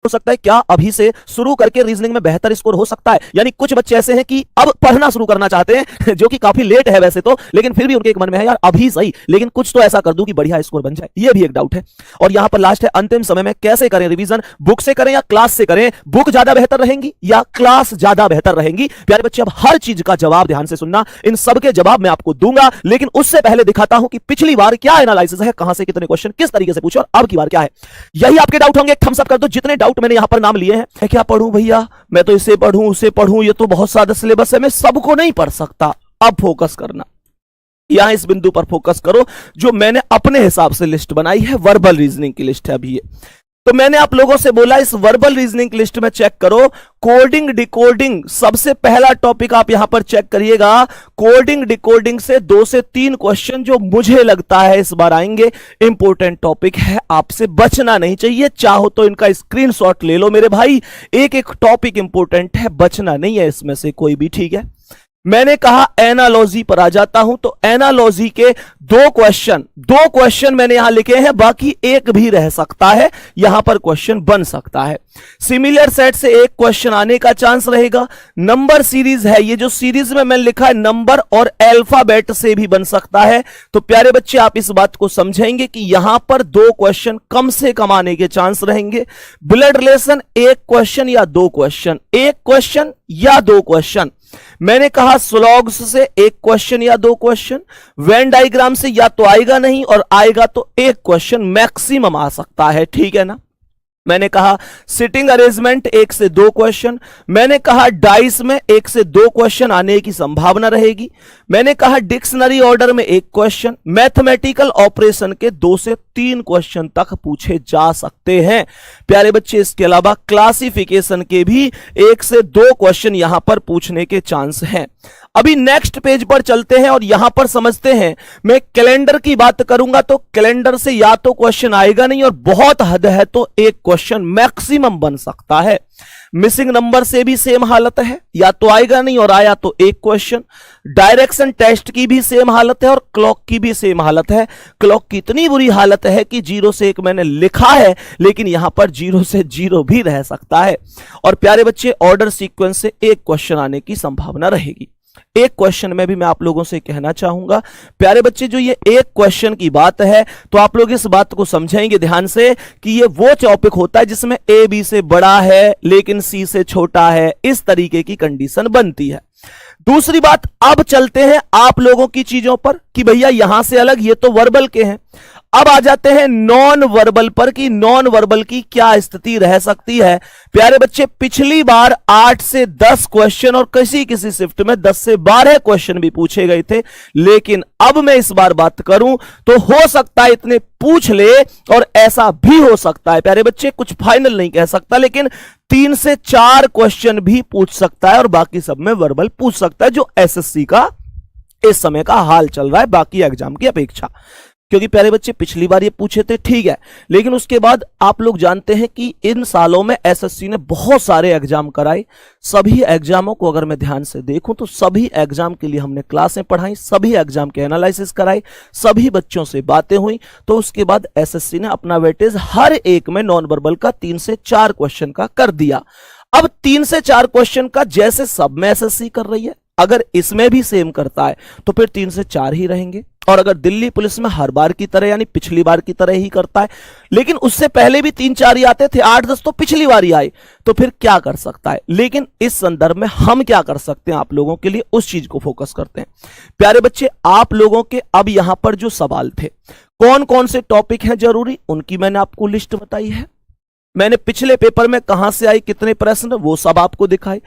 हो सकता है, क्या अभी से शुरू करके रीजनिंग में बेहतर स्कोर हो सकता है? यानी कुछ बच्चे ऐसे हैं कि अब पढ़ना शुरू करना चाहते हैं जो कि काफी लेट है वैसे तो, लेकिन फिर भी उनके एक मन में है यार अभी सही, लेकिन कुछ तो ऐसा कर दूं कि बढ़िया स्कोर बन जाए। ये भी एक डाउट है। और यहां पर लास्ट है, अंतिम समय में कैसे करें रिवीजन, बुक से करें या क्लास से करें? बुक ज्यादा बेहतर रहेंगी या क्लास ज्यादा बेहतर रहेंगी? प्यारे बच्चे, अब हर चीज का जवाब ध्यान से सुनना, इन सबके जवाब मैं आपको दूंगा, लेकिन उससे पहले दिखाता हूं कि पिछली बार क्या एनालिसिस है, कहां से कितने क्वेश्चन किस तरीके से पूछे और अब की बार क्या है। यही आपके डाउट होंगे, थम्स अप कर दो जितने डाउट मैंने यहां पर नाम लिए हैं। मैं क्या पढ़ूं भैया, मैं तो इसे पढ़ूं उसे पढ़ूं, ये तो बहुत सारा सिलेबस है, मैं सबको नहीं पढ़ सकता। अब फोकस करना, यहां इस बिंदु पर फोकस करो जो मैंने अपने हिसाब से लिस्ट बनाई है, वर्बल रीजनिंग की लिस्ट है अभी ये। तो मैंने आप लोगों से बोला इस वर्बल रीजनिंग लिस्ट में चेक करो, कोडिंग डिकोडिंग सबसे पहला टॉपिक आप यहां पर चेक करिएगा। कोडिंग डिकोडिंग से 2 से 3 क्वेश्चन जो मुझे लगता है इस बार आएंगे, इंपॉर्टेंट टॉपिक है, आपसे बचना नहीं चाहिए। चाहो तो इनका स्क्रीनशॉट ले लो मेरे भाई, एक एक टॉपिक इंपॉर्टेंट है, बचना नहीं है इसमें से कोई भी, ठीक है। मैंने कहा एनालॉजी पर आ जाता हूं, तो एनालॉजी के 2 क्वेश्चन मैंने यहां लिखे हैं, बाकी एक भी रह सकता है, यहां पर क्वेश्चन बन सकता है। सिमिलर सेट से एक क्वेश्चन आने का चांस रहेगा। नंबर सीरीज है, ये जो सीरीज में मैंने लिखा है नंबर और अल्फाबेट से भी बन सकता है। तो प्यारे बच्चे आप इस बात को समझेंगे कि यहां पर 2 क्वेश्चन कम से कम आने के चांस रहेंगे। ब्लड रिलेशन 1 क्वेश्चन या 2 क्वेश्चन, 1 क्वेश्चन या 2 क्वेश्चन। मैंने कहा स्लॉग्स से 1 क्वेश्चन या 2 क्वेश्चन, वेन डायग्राम से या तो आएगा नहीं और आएगा तो 1 क्वेश्चन मैक्सिमम आ सकता है, ठीक है ना। मैंने कहा सिटिंग अरेंजमेंट 1 से 2 क्वेश्चन, मैंने कहा डाइस में 1 से 2 क्वेश्चन आने की संभावना रहेगी। मैंने कहा डिक्शनरी ऑर्डर में 1 क्वेश्चन, मैथमेटिकल ऑपरेशन के 2 से 3 क्वेश्चन तक पूछे जा सकते हैं। प्यारे बच्चे, इसके अलावा क्लासिफिकेशन के भी 1 से 2 क्वेश्चन यहां पर पूछने के चांस हैं। अभी नेक्स्ट पेज पर चलते हैं और यहां पर समझते हैं। मैं कैलेंडर की बात करूंगा तो कैलेंडर से या तो क्वेश्चन आएगा नहीं और बहुत हद है तो 1 क्वेश्चन मैक्सिमम बन सकता है। मिसिंग नंबर से भी सेम हालत है, या तो आएगा नहीं और आया तो 1 क्वेश्चन। डायरेक्शन टेस्ट की भी सेम हालत है और क्लॉक की भी सेम हालत है। क्लॉक की इतनी बुरी हालत है कि 0 से 1 मैंने लिखा है, लेकिन यहां पर 0 से 0 भी रह सकता है। और प्यारे बच्चे, ऑर्डर सीक्वेंस से 1 क्वेश्चन आने की संभावना रहेगी। 1 क्वेश्चन में भी मैं आप लोगों से कहना चाहूंगा प्यारे बच्चे, जो ये 1 क्वेश्चन की बात है तो आप लोग इस बात को समझेंगे ध्यान से कि ये वो टॉपिक होता है जिसमें ए बी से बड़ा है लेकिन सी से छोटा है, इस तरीके की कंडीशन बनती है। दूसरी बात, अब चलते हैं आप लोगों की चीजों पर कि भैया यहां से अलग, ये तो वर्बल के हैं। अब आ जाते हैं नॉन वर्बल पर कि नॉन वर्बल की क्या स्थिति रह सकती है। प्यारे बच्चे, पिछली बार 8 से 10 क्वेश्चन और किसी किसी शिफ्ट में 10 से 12 क्वेश्चन भी पूछे गए थे, लेकिन अब मैं इस बार बात करूं तो हो सकता है इतने पूछ ले और ऐसा भी हो सकता है प्यारे बच्चे, कुछ फाइनल नहीं कह सकता, लेकिन 3 से 4 क्वेश्चन भी पूछ सकता है और बाकी सब में वर्बल पूछ सकता है, जो एसएससी का इस समय का हाल चल रहा है बाकी एग्जाम की अपेक्षा। क्योंकि प्यारे बच्चे पिछली बार ये पूछे थे, ठीक है, लेकिन उसके बाद आप लोग जानते हैं कि इन सालों में एसएससी ने बहुत सारे एग्जाम कराए। सभी एग्जामों को अगर मैं ध्यान से देखूं तो सभी एग्जाम के लिए हमने क्लासें पढ़ाई, सभी एग्जाम के एनालिसिस कराए, सभी बच्चों से बातें हुई। तो उसके बाद एसएससी ने अपना वेटेज हर एक में नॉन वर्बल का 3 से 4 क्वेश्चन का कर दिया। अब 3 से 4 क्वेश्चन का जैसे सब में एसएससी कर रही है, अगर इसमें भी सेम करता है तो फिर 3 से 4 ही रहेंगे। और अगर दिल्ली पुलिस में हर बार की तरह यानी पिछली बार की तरह ही करता है, लेकिन उससे पहले भी 3-4 ही आते थे, 8-10 तो पिछली बार ही आए, तो फिर क्या कर सकता है। लेकिन इस संदर्भ में हम क्या कर सकते हैं आप लोगों के लिए, उस चीज को फोकस करते हैं। प्यारे बच्चे, आप लोगों के अब यहां पर जो सवाल थे, कौन कौन से टॉपिक हैं जरूरी, उनकी मैंने आपको लिस्ट बताई है। मैंने पिछले पेपर में कहां से आई, कितने प्रश्न, वो सब आपको दिखाए।